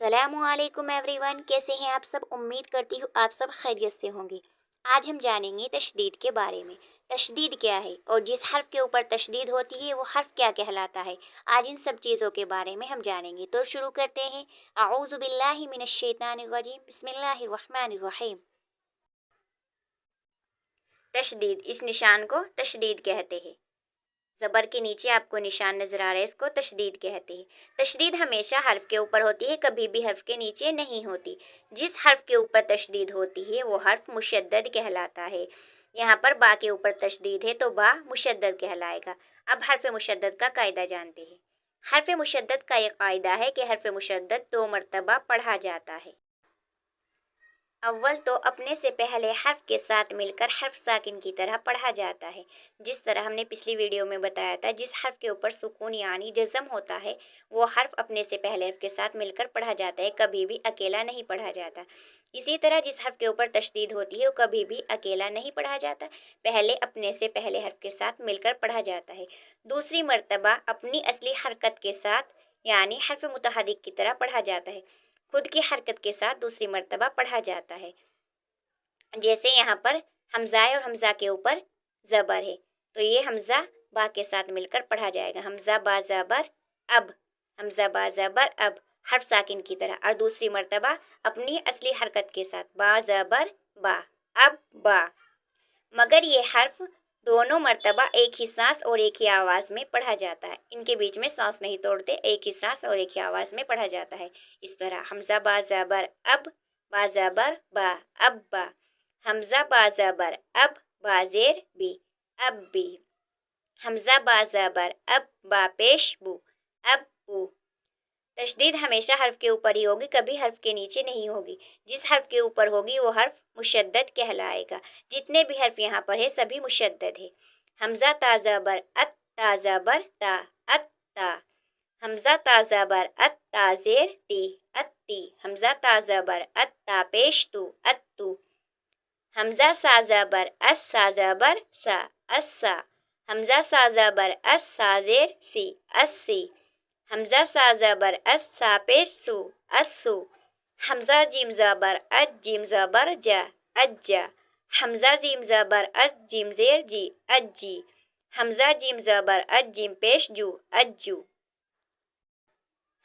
السلام علیکم every one, کیسے ہیں آپ سب؟ امید کرتی ہوں آپ سب خیریت سے ہوں گے۔ آج ہم جانیں گے تشدید کے بارے میں۔ تشدید کیا ہے اور جس حرف کے اوپر تشدید ہوتی ہے وہ حرف کیا کہلاتا ہے، آج ان سب چیزوں کے بارے میں ہم جانیں گے۔ تو شروع کرتے ہیں۔ اعوذ باللہ من الشیطان الرجیم، بسم اللہ الرحمن الرحیم۔ تشدید، اس نشان کو تشدید کہتے ہیں۔ زبر کے نیچے آپ کو نشان نظر آ رہا ہے، اس کو تشدید کہتے ہیں۔ تشدید ہمیشہ حرف کے اوپر ہوتی ہے، کبھی بھی حرف کے نیچے نہیں ہوتی۔ جس حرف کے اوپر تشدید ہوتی ہے وہ حرف مشدد کہلاتا ہے۔ یہاں پر با کے اوپر تشدید ہے تو با مشدد کہلائے گا۔ اب حرف مشدد کا قاعدہ جانتے ہیں۔ حرف مشدد کا یہ قاعدہ ہے کہ حرف مشدد 2 مرتبہ پڑھا جاتا ہے۔ اول تو اپنے سے پہلے حرف کے ساتھ مل کر حرف ساکن کی طرح پڑھا جاتا ہے، جس طرح ہم نے پچھلی ویڈیو میں بتایا تھا۔ جس حرف کے اوپر سکون یعنی جزم ہوتا ہے وہ حرف اپنے سے پہلے حرف کے ساتھ مل کر پڑھا جاتا ہے، کبھی بھی اکیلا نہیں پڑھا جاتا۔ اسی طرح جس حرف کے اوپر تشدید ہوتی ہے وہ کبھی بھی اکیلا نہیں پڑھا جاتا، پہلے اپنے سے پہلے حرف کے ساتھ مل کر پڑھا جاتا ہے، دوسری مرتبہ اپنی اصلی حرکت کے ساتھ یعنی حرف متحرک کی طرح پڑھا جاتا ہے، خود کی حرکت کے ساتھ دوسری مرتبہ پڑھا جاتا ہے۔ جیسے یہاں پر حمزہ ہے اور حمزہ کے اوپر زبر ہے تو یہ حمزہ با کے ساتھ مل کر پڑھا جائے گا، حمزہ با زبر اب، حمزہ با زبر اب، حرف ساکن کی طرح، اور دوسری مرتبہ اپنی اصلی حرکت کے ساتھ با زبر با، اب با۔ مگر یہ حرف دونوں مرتبہ ایک ہی سانس اور ایک ہی آواز میں پڑھا جاتا ہے، ان کے بیچ میں سانس نہیں توڑتے، ایک ہی سانس اور ایک ہی آواز میں پڑھا جاتا ہے۔ اس طرح حمزہ با زبر اب، با زبر با، اب با، حمزہ با زبر اب، با زیر بی، اب بی، حمزہ با زبر اب، با پیش بو، اب بو۔ تشدید ہمیشہ حرف کے اوپر ہی ہوگی، کبھی حرف کے نیچے نہیں ہوگی۔ جس حرف کے اوپر ہوگی وہ حرف مشدد کہلائے گا۔ جتنے بھی حرف یہاں پر ہے سبھی مشدد ہے۔ حمزہ تا زبر ات، تا زبر تا، ات تا، حمزہ تا زبر ات، تا زیر تی، ات تی، حمزہ تا زبر ات، تا پیش تو، ات تو، حمزہ سا زبر اس، سا زبر سا، اس سا، حمزہ سا زبر اس، سا زیر سی، اس سی، حمزہ سا زبر اس، سا پیش سو، اس سو، حمزہ جیم زبر اج، جیم زبر جا، اج جا، حمزہ جیم زبر اس، جیم زیر جی، اج جی، حمزہ جیم زبر اج، جیم پیش جو، اج جو،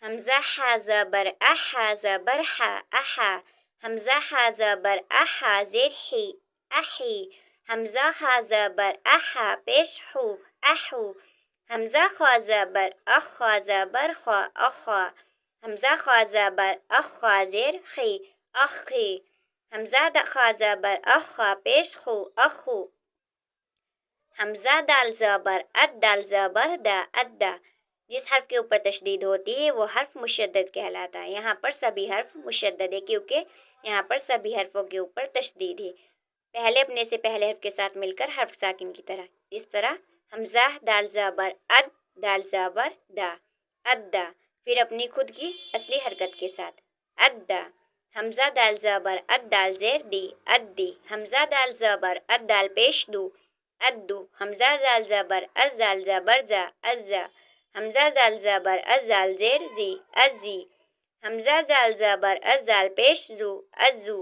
حمزہ حا زبر اح، حا زبر حا، احا، حمزہ حا زبر اح، حا زیر حی، احی، حمزہ خا زبر احا پیش حو، احو، حمزہ خا زبر اخ، خا زبر خا، اخا، حمزہ خا زبر اخ، خا زیر خی، اخی، حمزہ خا زبر اخ، خا پیش خو، اخو، حمزہ دال زبر اد، دال زبر دا، ادا۔ جس حرف کے اوپر تشدید ہوتی ہے وہ حرف مشدد کہلاتا ہے۔ یہاں پر سبھی حرف مشدد ہے کیونکہ یہاں پر سبھی حرفوں کے اوپر تشدید ہے، پہلے اپنے سے پہلے حرف کے ساتھ مل کر حرف ساکن کی طرح۔ اس طرح حمزہ دال زبر اد، دال زبر دا، ادا، پھر اپنی خود کی اصلی حرکت کے ساتھ، ادا، حمزہ دال زبر اد، دال زیر دی، ادی، حمزہ دال زبر اد، دال پیش دو، ادو، حمزہ دال زبر از، دال زبر زا، ازا، حمزہ دال زبر از، دال زیر زی، ازی، حمزہ دال زبر از، دال پیش زو، ازو،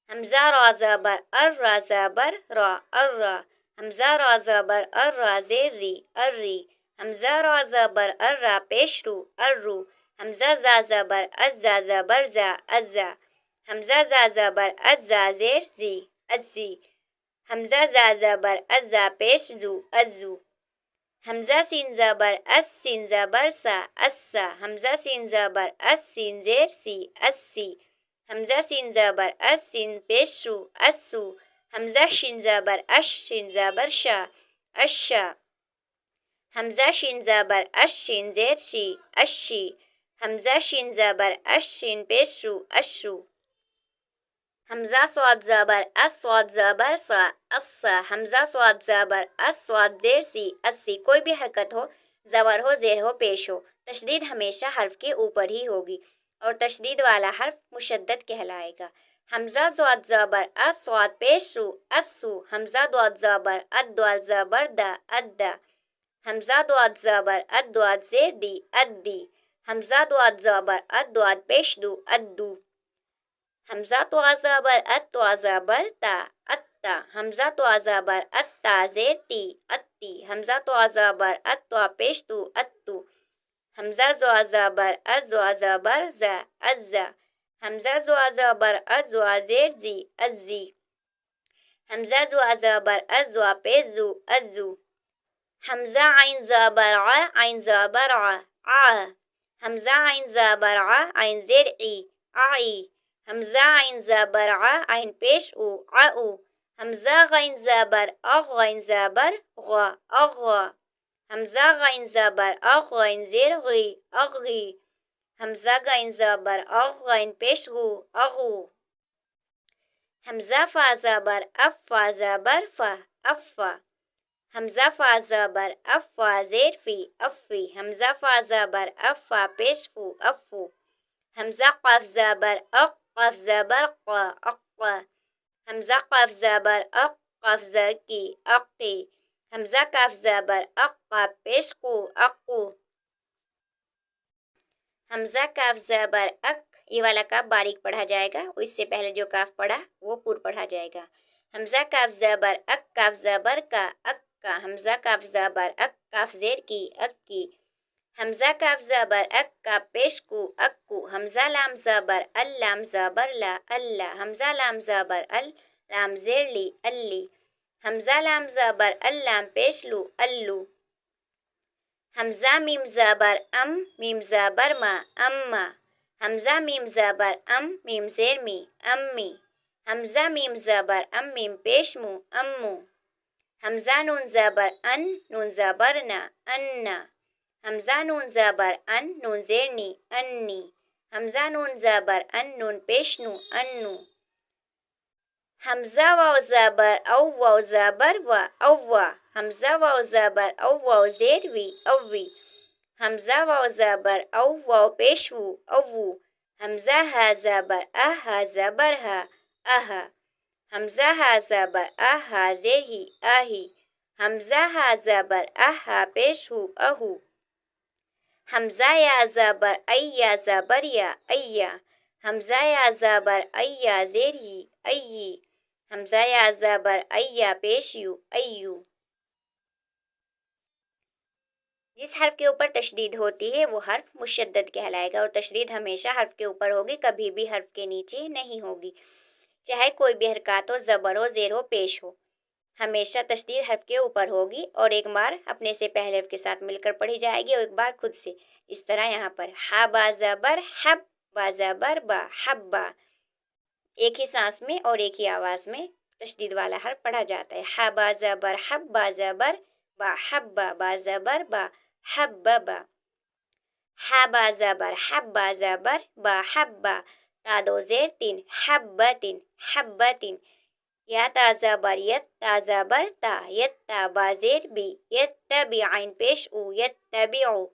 حمزہ را زبر ار، را زبر را، ارا، حمزہ را زبر ار، را زیر ری، اری، حمزہ را زبر ار، را پیش رو، ارو، حمزہ زا زبر از، زا زبر زا، ازا، حمزہ زا زبر از، زا زیر زی، ازی، حمزہ زا زبر از، زا پیش زو، ازو، حمزہ سین زبر اس، سین زبر سا، اسا، حمزہ سین زبر اس، سین زیر سی، اسی، حمزہ سین زبر اس، سین پیش شو، اسو، حمزہ شین زبر اش، شین زبر شا، اشا، حمزہ شین زبر اش، شین زیر شی، اشی، حمزہ شین زبر اش، شین پیش شو، اشو، حمزہ صاد زبر اس، صاد زبر سا، اسا، حمزہ صاد زبر اس، صاد زیر سی، اسی۔ کوئی بھی حرکت ہو، زبر ہو، زیر ہو، پیش ہو، تشدید ہمیشہ حرف کے اوپر ہی ہوگی اور تشدید والا حرف مشدد کہلائے گا۔ حمزہ ضاد زبر اس، صاد پیش رو، اسو، حمزہ ضاد زبر اد، ضاد زبر دا، ادا، حمزہ ضاد زبر اد، ضاد زیر دی، ادی، حمزہ دعاد زبر اد دعاد پیش دو ادو. حمزہ تو زبر ات تو زبر تا اتا. حمزہ تو زبر ات تا زیر تی اتی. حمزہ تو زبر ات تو پیش دو اتو. حمزہ زو زبر از زو زبر ز ازا. حمزہ زو زبر از زو زیر زی ازی. حمزہ زو زبر از زو پیش زو ازو. حمزہ عین زبر ع عین زبر ع ع. حمزہ عین زبر ع عین زیر ای عی. حمزہ عین زبر ع عین پیش او عو. حمزہ غین زبر اغ غین زبر غ اغا. حمزہ غین زبر اغ غین زیر غی اغی. حمزہ غین زبر اغ غین پیش غو اغو. حمزہ فا زبر اف فا زبر فا افا. حمزہ فا زبر اف فا زیر فی افی. حمزہ فا زبر اف فا پیش فو افو. حمزہ قاف زبر اق قاف زبر قا اقا. حمزہ قاف زبر اق قاف زکی اقی. حمزہ کاف زبر اق قاف پیش قو اقو. حمزہ کاف زبر اک، یہ والا کاف باریک پڑھا جائے گا، اس سے پہلے جو کاف پڑھا وہ پور پڑھا جائے گا. حمزہ کاف زبر اک کاف زبر کا اکا. حمزہ کاف زبر اک کاف زیر کی اکی. حمزہ کاف زبر اک کاف پیش کو اکو. حمزہ لام زبر ال لام زبر لا اللہ. حمزہ لام زبر ال لام زیر لی الی. حمزہ لام زبر ال لام پیش لو الو. حمزہ میم زبر ام میم زبر ما اما. حمزہ میم زبر ام میم زیر می امی. حمزہ میم زبر ام میم پیش مو امو. حمزہ نون زبر ان نون زبر نا انا. حمزہ نون زبر ان نون زیر نی انی. حمزہ نون زبر ان نون پیش نو انو. حمزہ واو زبر او واو زبر و اوا. حمزہ واو زبر او واو زیر وی اوی. حمزہ واو زبر او واو پیش وو اوو. حمزہ ہا زبر ہا زبر ہا اہا. حمزہ ہا زبر ہا زیر ہی آہی. حمزہ ہا زبر ہا پیش ہو اہو. حمزہ یا زبر ایا زبر یا ایا. حمزہ یا زبر ایا زیر ہی ای. حمزہ یا زبر ایا پیش یو ایو. جس حرف کے اوپر تشدید ہوتی ہے وہ حرف مشدد کہلائے گا، اور تشدید ہمیشہ حرف کے اوپر ہوگی، کبھی بھی حرف کے نیچے نہیں ہوگی. چاہے کوئی بھی حرکات ہو، زبر ہو، زیر ہو، پیش ہو، ہمیشہ تشدید حرف کے اوپر ہوگی. اور ایک بار اپنے سے پہلے حرف کے ساتھ مل کر پڑھی جائے گی اور ایک بار خود سے. اس طرح یہاں پر ہا با زبر حب با زبر با حبا. ایک ہی سانس میں اور ایک ہی آواز میں تشدید والا حرف پڑھا جاتا ہے. ہا با زبر حب با زبر با حبا با زبر با حببا. ہا با زبر حب با زبر با حبا. تا دو زیر تین حبتن حبتن. یا تا زبر یت تا زبر تا یتا با زیر بی یتبی عین پیش او یتبعو.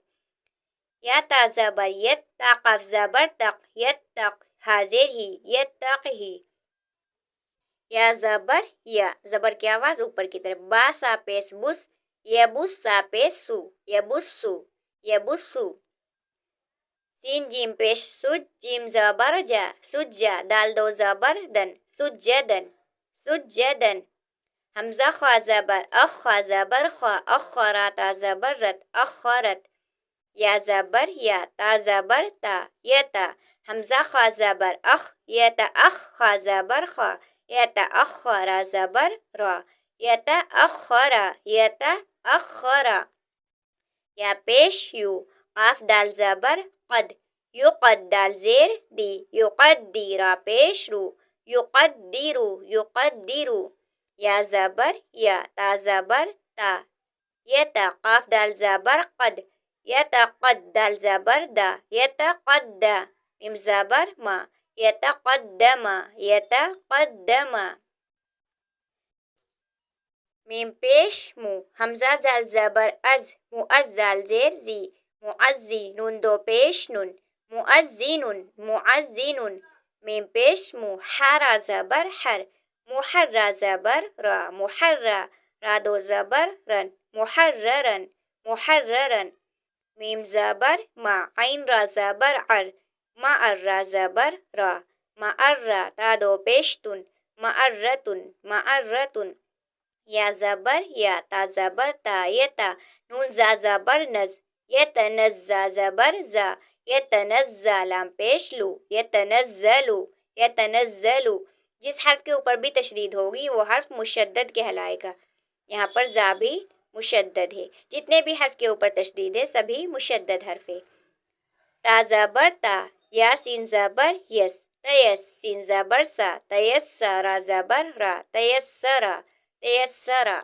یا تا زبر یت تا قاف زبر تق یتق حاضر ہی یتقہی. یا زبر یا زبر کی آواز اوپر کی طرف. با سا پیش بس یبس سا پیش سو یبسو یبسو. سین جیم پیش سج جیم زبر جا سجا. دال دو زبر دن سجدن سجدن. حمزہ خوا زبر اخ خوا زبر خوا اخرا تا زبر رت اخرت. یا زبر یا تا زبر تا یتا. حمزہ خوا زبر اخ یتا اخ خوا زبر خوا یتا اخرا زبر را یتا اخرا یتا اخرا. یا پیش یو قاف دال زبر قد یقد دال زیر دی یقدی را پیش رو یقدیرو یقدیرو. یا زبر یا تا زبر تا یتا قاف دال زبر قد یتا قد دال زبر دا یتا قد میم زبر ما یتا قدما یتا قدما. میم پیش مو. حمزہ زال زبر از معزال زیر زی معزی. نون دو پیش نون معزینن معزینن. میم پیش مو. حرا زبر حر محرا زبر را محرا. را دو زبر رن محررن محررن. میم زبر ما، عین را زبر ار، ما ار را زبر را، ما ار را تا دو پیش تن، معرتن معرتن. یا زبر یا، تا زبر تا، یتا، نون زا زبر نز، یتنزا زبر زا، یتنزا لام پیش لو، یتنزلو یتنزلو. جس حرف کے اوپر بھی تشدید ہوگی وہ حرف مشدد کہلائے گا. یہاں پر زا بھی مشدد ہے. جتنے بھی حرف کے اوپر تشدید ہے سبھی مشدد حرف ہے. تا زبر تا، یا سین زبر یس، تیس سین زبر سا، تیسرا زبر را، تیسرا تیسرا.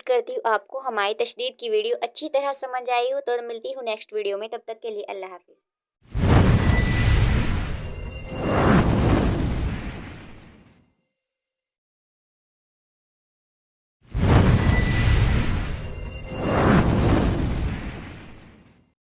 کرتی ہوں آپ کو ہماری تشدید کی ویڈیو اچھی طرح سمجھ آئی ہو تو ملتی ہوں نیکسٹ ویڈیو میں. تب تک کے لیے اللہ حافظ.